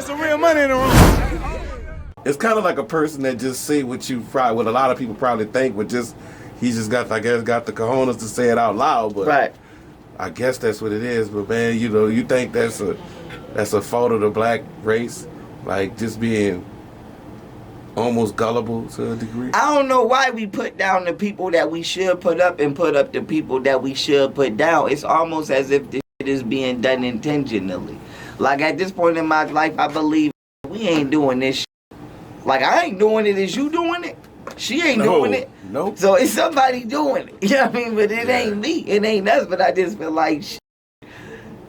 There's some real money in the room. It's kind of like a person that just say what you probably, what a lot of people probably think, but just he just got, I guess, got the cojones to say it out loud. But right. I guess that's what it is. But man, you know, you think that's a fault of the black race, like just being almost gullible to a degree. I don't know why we put down the people that we should put up and put up the people that we should put down. It's almost as if this shit is being done intentionally. Like at this point in my life, I believe we ain't doing this shit. Like I ain't doing it, is you doing it? She ain't doing it. Nope. So it's somebody doing it. You know what I mean? But it ain't me. It ain't us. But I just feel like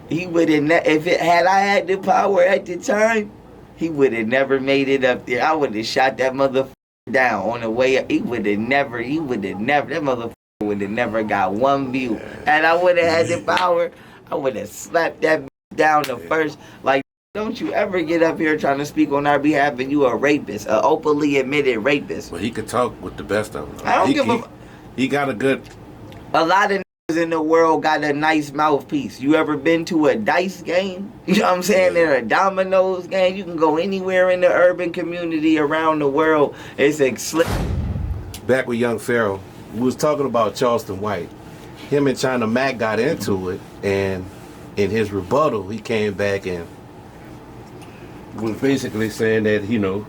he would have, had I had the power at the time, he would have never made it up there. I would have shot that motherfucker down on the way up. He would have never, that motherfucker would have never got one view. And I would have had the power, I would have slapped that down the first, like, don't you ever get up here trying to speak on our behalf and you a rapist, a openly admitted rapist. Well, he could talk with the best of them. I don't give a... He got a good... A lot of niggas in the world got a nice mouthpiece. You ever been to a dice game? You know what I'm saying? They're a dominoes game. You can go anywhere in the urban community around the world. It's Back with young Pharaoh, we was talking about Charleston White. Him and China Mac got into it, and in his rebuttal, he came back and was basically saying that, you know,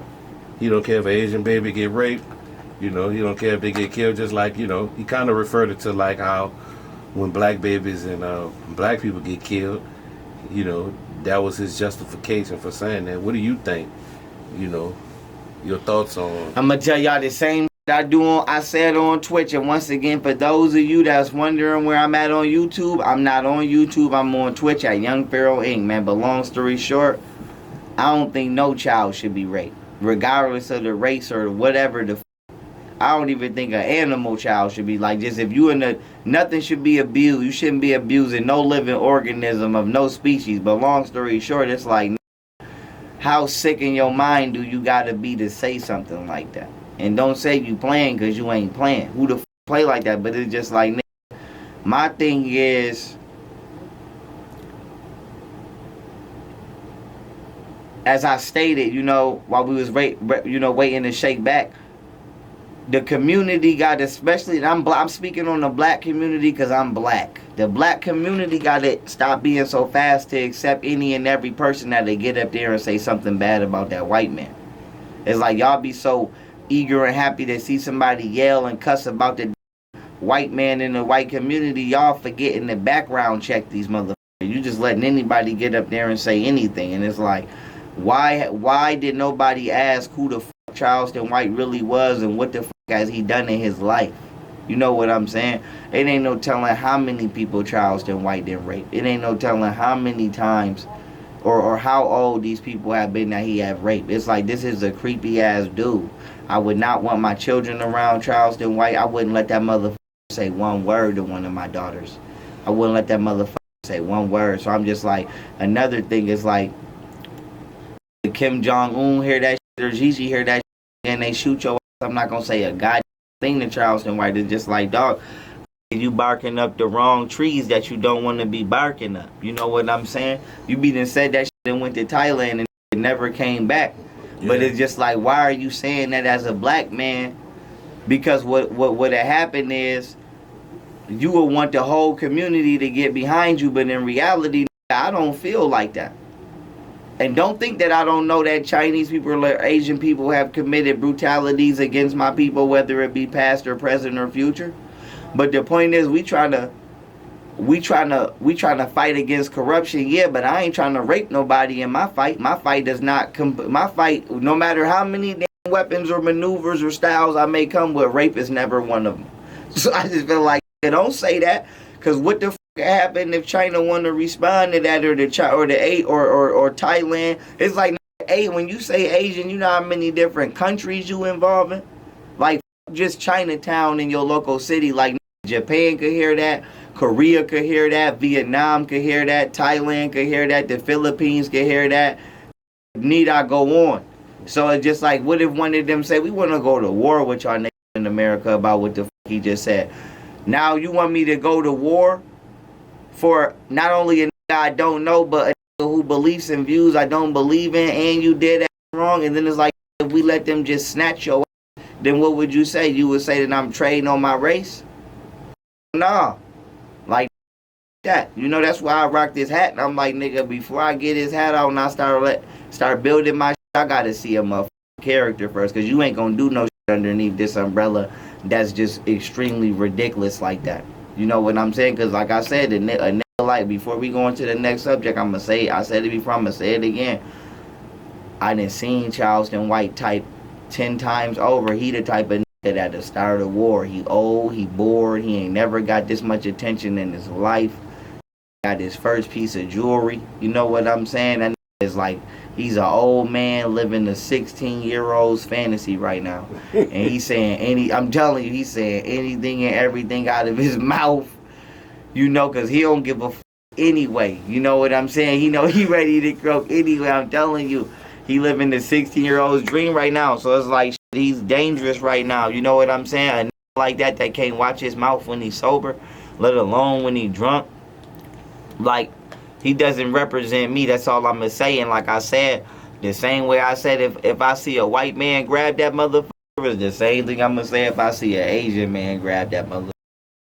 he don't care if an Asian baby get raped, you know, he don't care if they get killed, just like, you know, he kind of referred it to like how when black babies and black people get killed, you know, that was his justification for saying that. What do you think, you know, your thoughts on? I'm going to tell y'all the same I said on Twitch, and once again, for those of you that's wondering where I'm at on YouTube, I'm not on YouTube, I'm on Twitch at Young Pharaoh Inc., man, but long story short, I don't think no child should be raped, regardless of the race or whatever the I don't even think an animal child should be like, just if you in the, nothing should be abused. You shouldn't be abusing no living organism of no species. But long story short, it's like, how sick in your mind do you gotta be to say something like that? And don't say you playing because you ain't playing. Who the play like that? But it's just like, my thing is, as I stated, you know, while we was waiting to shake back, the community got, especially, and I'm speaking on the black community because I'm black. The black community got to stop being so fast to accept any and every person that they get up there and say something bad about that white man. It's like y'all be so eager and happy to see somebody yell and cuss about the white man in the white community. Y'all forgetting to background check these motherfuckers. You just letting anybody get up there and say anything. And it's like, why did nobody ask who the fuck Charleston White really was and what the fuck has he done in his life? You know what I'm saying? It ain't no telling how many people Charleston White did rape. It ain't no telling how many times or how old these people have been that he have raped. It's like, this is a creepy ass dude. I would not want my children around Charleston White. I wouldn't let that motherfucker say one word to one of my daughters. I wouldn't let that motherfucker say one word. So I'm just like, another thing is like, Kim Jong-un hear that shit or Gigi hear that shit and they shoot your ass. I'm not going to say a goddamn thing to Charleston White. It's just like, dog, you barking up the wrong trees that you don't want to be barking up. You know what I'm saying? You be done said that shit and went to Thailand and it never came back. Yeah. But it's just like, why are you saying that as a black man? Because what had happened is you would want the whole community to get behind you, but in reality, I don't feel like that. And don't think that I don't know that Chinese people or Asian people have committed brutalities against my people, whether it be past or present or future. But the point is, we trying to fight against corruption, yeah. But I ain't trying to rape nobody in my fight. My fight does not my fight. No matter how many damn weapons or maneuvers or styles I may come with, rape is never one of them. So I just feel like, don't say that, because what the happen if China want to respond to that, or Thailand? It's like, hey, when you say Asian, you know how many different countries you involving? Like, just Chinatown in your local city. Like, Japan could hear that, Korea could hear that, Vietnam could hear that, Thailand could hear that, the Philippines could hear that. Need I go on? So it's just like, what if one of them say, we want to go to war with y'all niggas in America about what the fuck he just said? Now you want me to go to war for not only a nigga I don't know, but a who beliefs and views I don't believe in, and you did that wrong, and then it's like, if we let them just snatch your ass, then what would you say? You would say that I'm trading on my race? Nah. Like that. You know, that's why I rock this hat, and I'm like, nigga, before I get his hat out and I start building my shit, I gotta see a motherfucking character first, because you ain't gonna do no shit underneath this umbrella that's just extremely ridiculous like that. You know what I'm saying? Because like I said, a nigga, like, before we go into the next subject, I'm gonna say, I said it before, I'm gonna say it again. I done seen Charleston White type 10 times over. He the type of nigga that at the start of the war, he old, he bored, he ain't never got this much attention in his life. Got his first piece of jewelry. You know what I'm saying? That nigga is like, he's an old man living a 16-year-old's fantasy right now. And he's saying I'm telling you, he's saying anything and everything out of his mouth. You know, because he don't give a anyway. You know what I'm saying? He know he ready to croak anyway. I'm telling you. He living the 16-year-old's dream right now. So it's like, he's dangerous right now. You know what I'm saying? A nigga like that can't watch his mouth when he's sober, let alone when he drunk. Like, he doesn't represent me. That's all I'm going to say. And like I said, the same way I said, if I see a white man grab that motherfucker, it's the same thing I'm going to say if I see an Asian man grab that motherfucker.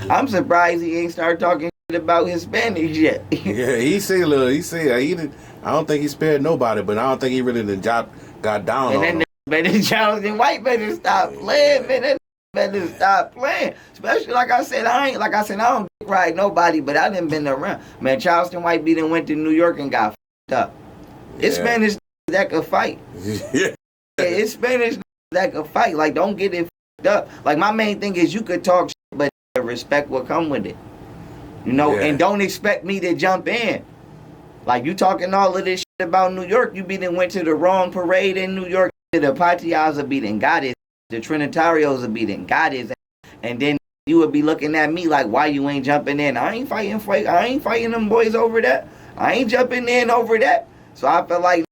I'm surprised he ain't start talking shit about Hispanics yet. Yeah, I don't think he spared nobody, but I don't think he really got down and on then him. Better Charleston White better stop playing, man. That better stop playing. Especially like I said, I don't ride nobody, but I done been around. Man, Charleston White done went to New York and got fucked up. It's Spanish that could fight. Yeah. It's Spanish that could fight. Like, don't get it fucked up. Like, my main thing is you could talk shit, but respect will come with it. You know, and don't expect me to jump in. Like, you talking all of this shit about New York, you went to the wrong parade in New York. The Patias will be got his, the Trinitarios will be got his, and then you would be looking at me like, why you ain't jumping in? I ain't fighting them boys over that. I ain't jumping in over that. So I feel like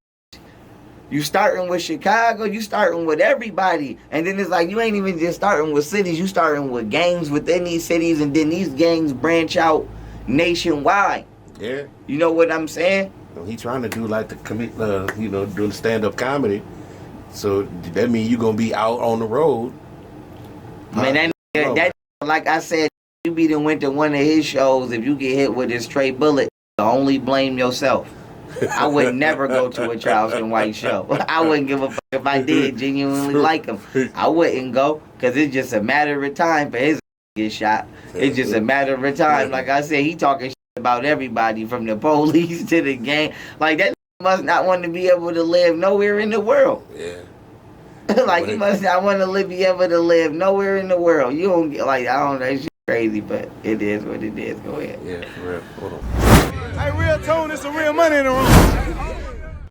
you starting with Chicago, you starting with everybody, and then it's like you ain't even just starting with cities, you starting with gangs within these cities, and then these gangs branch out nationwide. Yeah. You know what I'm saying? He trying to do like doing stand-up comedy. So that means you're gonna be out on the road. Man, that like I said, you went to one of his shows. If you get hit with a straight bullet, you only blame yourself. I would never go to a Charleston White show. I wouldn't give a fuck if I did genuinely like him. I wouldn't go, because it's just a matter of time for his to get shot. It's just a matter of time. Like I said, he talking shit about everybody from the police to the gang. Like, that must not want to be able to live nowhere in the world. Yeah. Like, he must not want to be able to live nowhere in the world. You don't get, like, I don't know, it's crazy, but it is what it is. Go ahead. Yeah, for real. Hold on. Hey, real tone, there's some real money in the room.